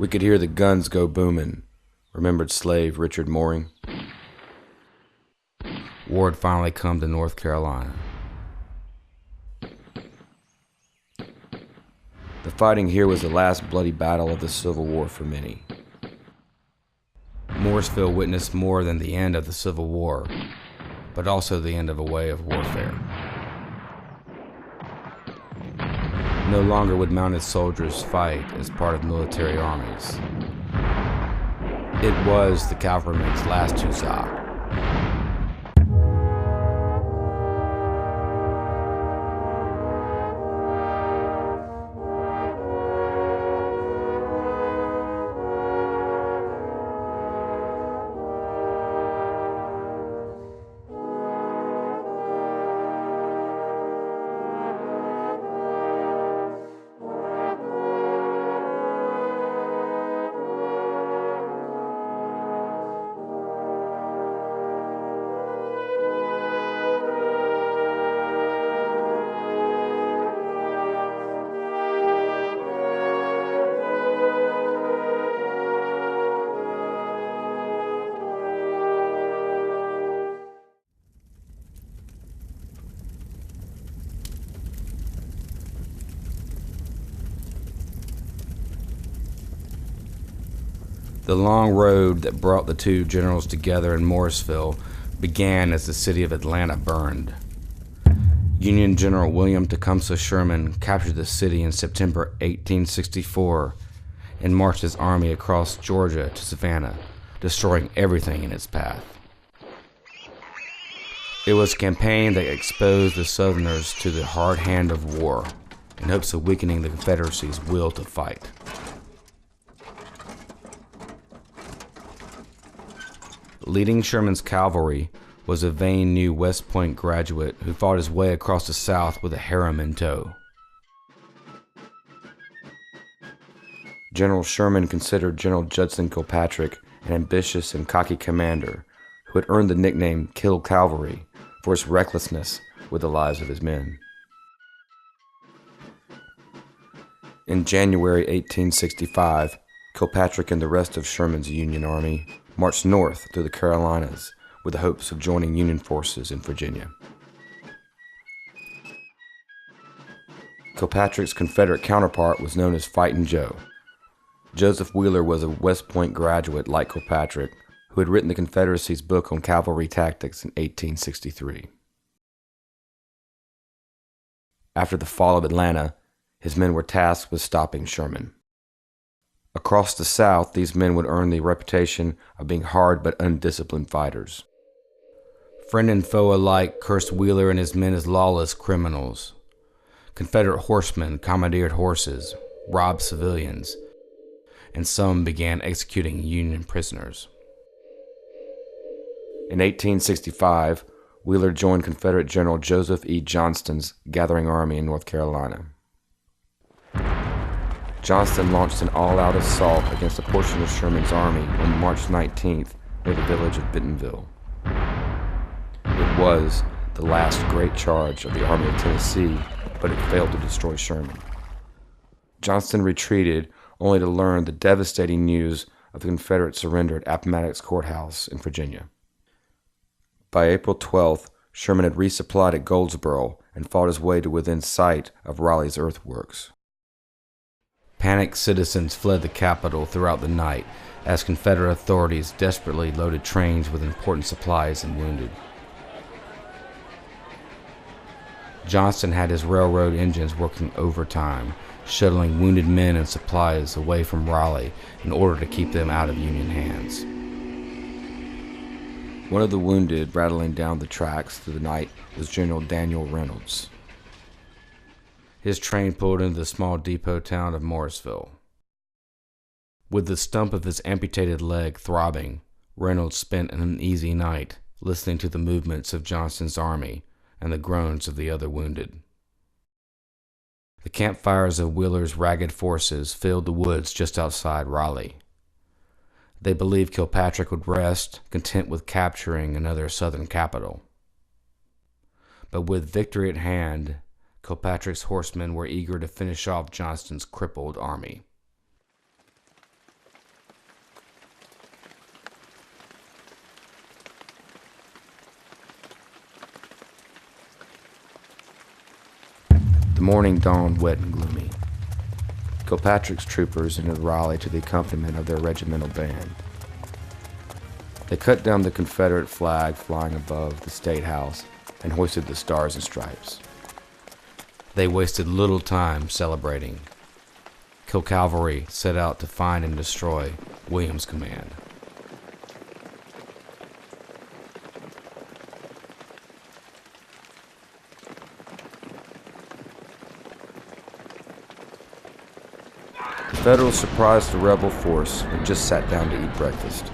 We could hear the guns go booming, remembered slave Richard Mooring. War had finally come to North Carolina. The fighting here was the last bloody battle of the Civil War for many. Morrisville witnessed more than the end of the Civil War, but also the end of a way of warfare. No longer would mounted soldiers fight as part of military armies. It was the cavalryman's last huzzah. The long road that brought the two generals together in Morrisville began as the city of Atlanta burned. Union General William Tecumseh Sherman captured the city in September 1864 and marched his army across Georgia to Savannah, destroying everything in its path. It was a campaign that exposed the Southerners to the hard hand of war in hopes of weakening the Confederacy's will to fight. Leading Sherman's cavalry was a vain new West Point graduate who fought his way across the South with a harem in tow. General Sherman considered General Judson Kilpatrick an ambitious and cocky commander who had earned the nickname Kill Cavalry for his recklessness with the lives of his men. In January 1865, Kilpatrick and the rest of Sherman's Union Army marched north through the Carolinas with the hopes of joining Union forces in Virginia. Kilpatrick's Confederate counterpart was known as Fightin' Joe. Joseph Wheeler was a West Point graduate like Kilpatrick who had written the Confederacy's book on cavalry tactics in 1863. After the fall of Atlanta, his men were tasked with stopping Sherman. Across the South, these men would earn the reputation of being hard but undisciplined fighters. Friend and foe alike cursed Wheeler and his men as lawless criminals. Confederate horsemen commandeered horses, robbed civilians, and some began executing Union prisoners. In 1865, Wheeler joined Confederate General Joseph E. Johnston's gathering army in North Carolina. Johnston launched an all-out assault against a portion of Sherman's army on March 19th near the village of Bentonville. It was the last great charge of the Army of Tennessee, but it failed to destroy Sherman. Johnston retreated only to learn the devastating news of the Confederate surrender at Appomattox Courthouse in Virginia. By April 12th, Sherman had resupplied at Goldsboro and fought his way to within sight of Raleigh's earthworks. Panicked citizens fled the capital throughout the night as Confederate authorities desperately loaded trains with important supplies and wounded. Johnston had his railroad engines working overtime, shuttling wounded men and supplies away from Raleigh in order to keep them out of Union hands. One of the wounded rattling down the tracks through the night was General Daniel Reynolds. His train pulled into the small depot town of Morrisville. With the stump of his amputated leg throbbing, Reynolds spent an uneasy night listening to the movements of Johnston's army and the groans of the other wounded. The campfires of Wheeler's ragged forces filled the woods just outside Raleigh. They believed Kilpatrick would rest, content with capturing another Southern capital. But with victory at hand, Kilpatrick's horsemen were eager to finish off Johnston's crippled army. The morning dawned wet and gloomy. Kilpatrick's troopers entered Raleigh to the accompaniment of their regimental band. They cut down the Confederate flag flying above the State House and hoisted the Stars and Stripes. They wasted little time celebrating. Kill Cavalry set out to find and destroy William's command. The Federals surprised the rebel force and just sat down to eat breakfast.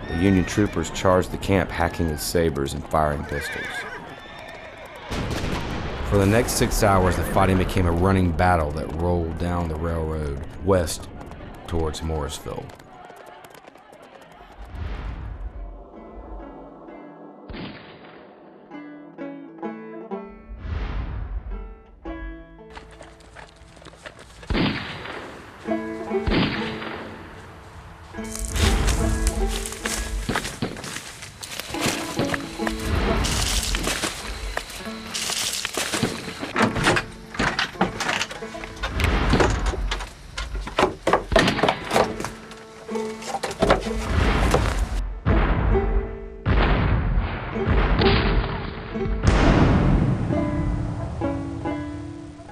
The Union troopers charged the camp, hacking with sabers and firing pistols. For the next 6 hours, the fighting became a running battle that rolled down the railroad west towards Morrisville.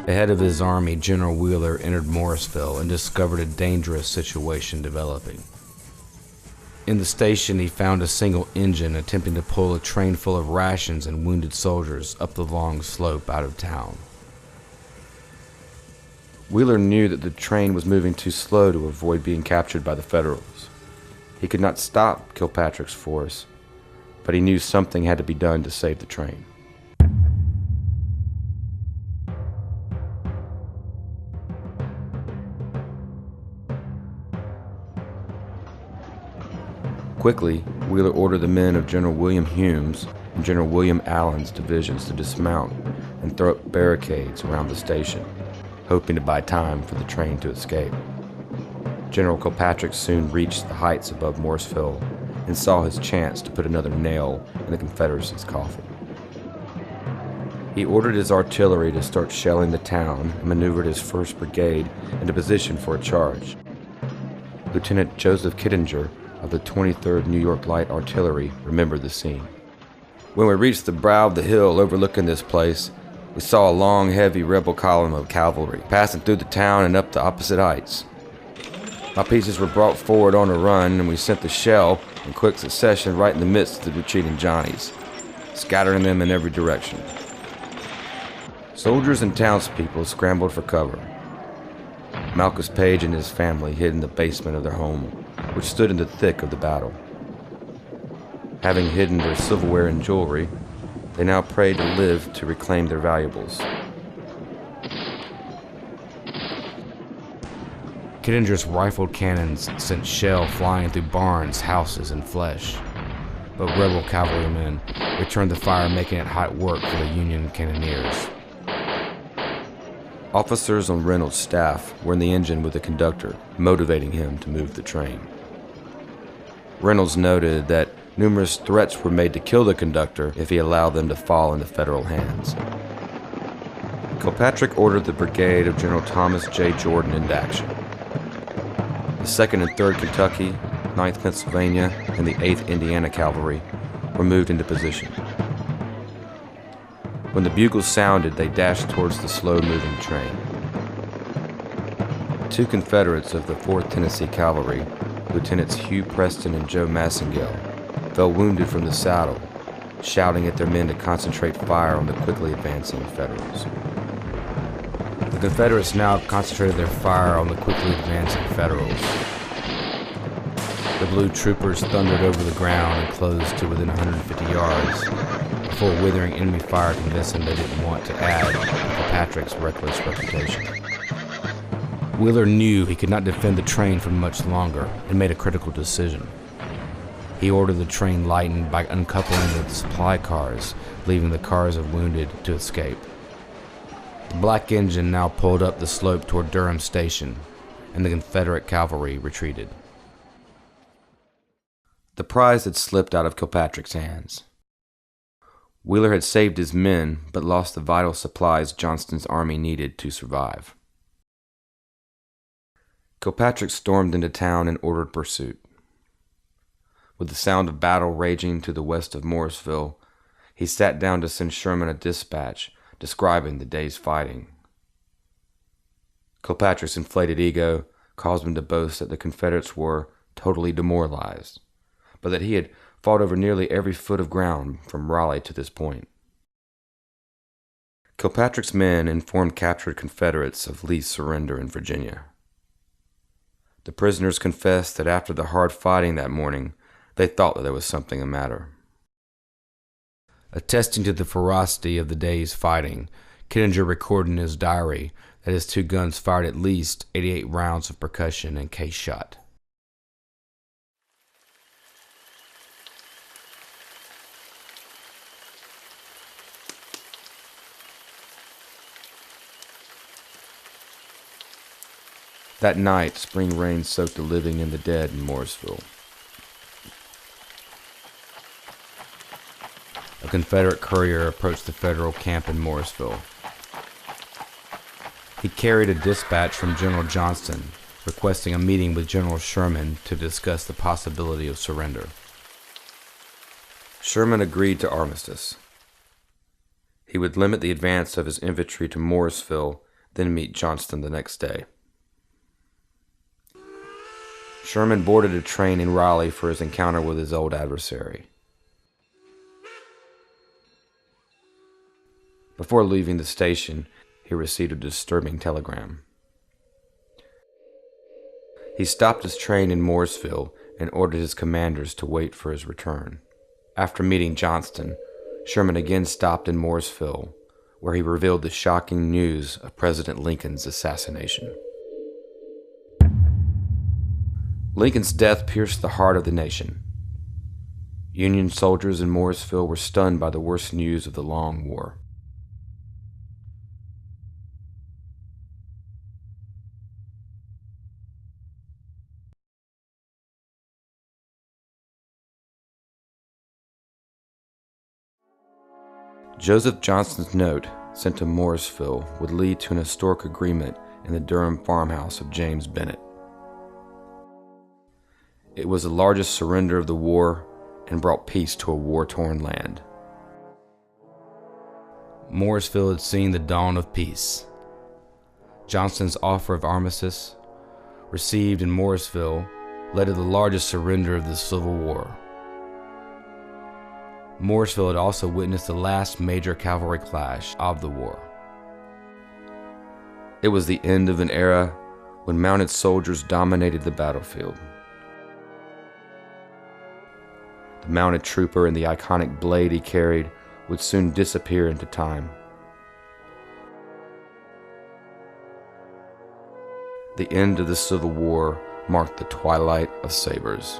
Ahead of his army, General Wheeler entered Morrisville and discovered a dangerous situation developing. In the station, he found a single engine attempting to pull a train full of rations and wounded soldiers up the long slope out of town. Wheeler knew that the train was moving too slow to avoid being captured by the Federals. He could not stop Kilpatrick's force, but he knew something had to be done to save the train. Quickly, Wheeler ordered the men of General William Hume's and General William Allen's divisions to dismount and throw up barricades around the station, hoping to buy time for the train to escape. General Kilpatrick soon reached the heights above Morrisville and saw his chance to put another nail in the Confederacy's coffin. He ordered his artillery to start shelling the town and maneuvered his 1st Brigade into position for a charge. Lieutenant Joseph Kittinger of the 23rd New York Light Artillery remembered the scene. When we reached the brow of the hill overlooking this place, we saw a long, heavy rebel column of cavalry passing through the town and up the opposite heights. My pieces were brought forward on a run, and we sent the shell in quick succession right in the midst of the retreating Johnnies, scattering them in every direction. Soldiers and townspeople scrambled for cover. Malchus Page and his family hid in the basement of their home, which stood in the thick of the battle. Having hidden their silverware and jewelry, they now prayed to live to reclaim their valuables. Kittinger's rifled cannons sent shell flying through barns, houses, and flesh. But rebel cavalrymen returned the fire, making it hot work for the Union cannoneers. Officers on Reynolds' staff were in the engine with the conductor, motivating him to move the train. Reynolds noted that numerous threats were made to kill the conductor if he allowed them to fall into Federal hands. Kilpatrick ordered the brigade of General Thomas J. Jordan into action. The 2nd and 3rd Kentucky, 9th Pennsylvania, and the 8th Indiana Cavalry were moved into position. When the bugles sounded, they dashed towards the slow-moving train. 2 Confederates of the 4th Tennessee Cavalry, Lieutenants Hugh Preston and Joe Massengale, fell wounded from the saddle, shouting at their men to concentrate fire on the quickly advancing Federals. The Confederates now concentrated their fire on the quickly advancing Federals. The blue troopers thundered over the ground and closed to within 150 yards, before withering enemy fire convinced them they didn't want to add to Kilpatrick's reckless reputation. Wheeler knew he could not defend the train for much longer and made a critical decision. He ordered the train lightened by uncoupling the supply cars, leaving the cars of wounded to escape. The black engine now pulled up the slope toward Durham Station, and the Confederate cavalry retreated. The prize had slipped out of Kilpatrick's hands. Wheeler had saved his men, but lost the vital supplies Johnston's army needed to survive. Kilpatrick stormed into town and ordered pursuit. With the sound of battle raging to the west of Morrisville, he sat down to send Sherman a dispatch describing the day's fighting. Kilpatrick's inflated ego caused him to boast that the Confederates were totally demoralized, but that he had fought over nearly every foot of ground from Raleigh to this point. Kilpatrick's men informed captured Confederates of Lee's surrender in Virginia. The prisoners confessed that after the hard fighting that morning, they thought that there was something the matter. Attesting to the ferocity of the day's fighting, Kittinger recorded in his diary that his 2 guns fired at least 88 rounds of percussion and case shot. That night, spring rain soaked the living and the dead in Morrisville. A Confederate courier approached the Federal camp in Morrisville. He carried a dispatch from General Johnston requesting a meeting with General Sherman to discuss the possibility of surrender. Sherman agreed to armistice. He would limit the advance of his infantry to Morrisville, then meet Johnston the next day. Sherman boarded a train in Raleigh for his encounter with his old adversary. Before leaving the station, he received a disturbing telegram. He stopped his train in Morrisville and ordered his commanders to wait for his return. After meeting Johnston, Sherman again stopped in Morrisville, where he revealed the shocking news of President Lincoln's assassination. Lincoln's death pierced the heart of the nation. Union soldiers in Morrisville were stunned by the worst news of the long war. Joseph Johnston's note, sent to Morrisville, would lead to an historic agreement in the Durham farmhouse of James Bennett. It was the largest surrender of the war and brought peace to a war-torn land. Morrisville had seen the dawn of peace. Johnston's offer of armistice, received in Morrisville, led to the largest surrender of the Civil War. Morrisville had also witnessed the last major cavalry clash of the war. It was the end of an era when mounted soldiers dominated the battlefield. The mounted trooper and the iconic blade he carried would soon disappear into time. The end of the Civil War marked the Twilight of Sabers.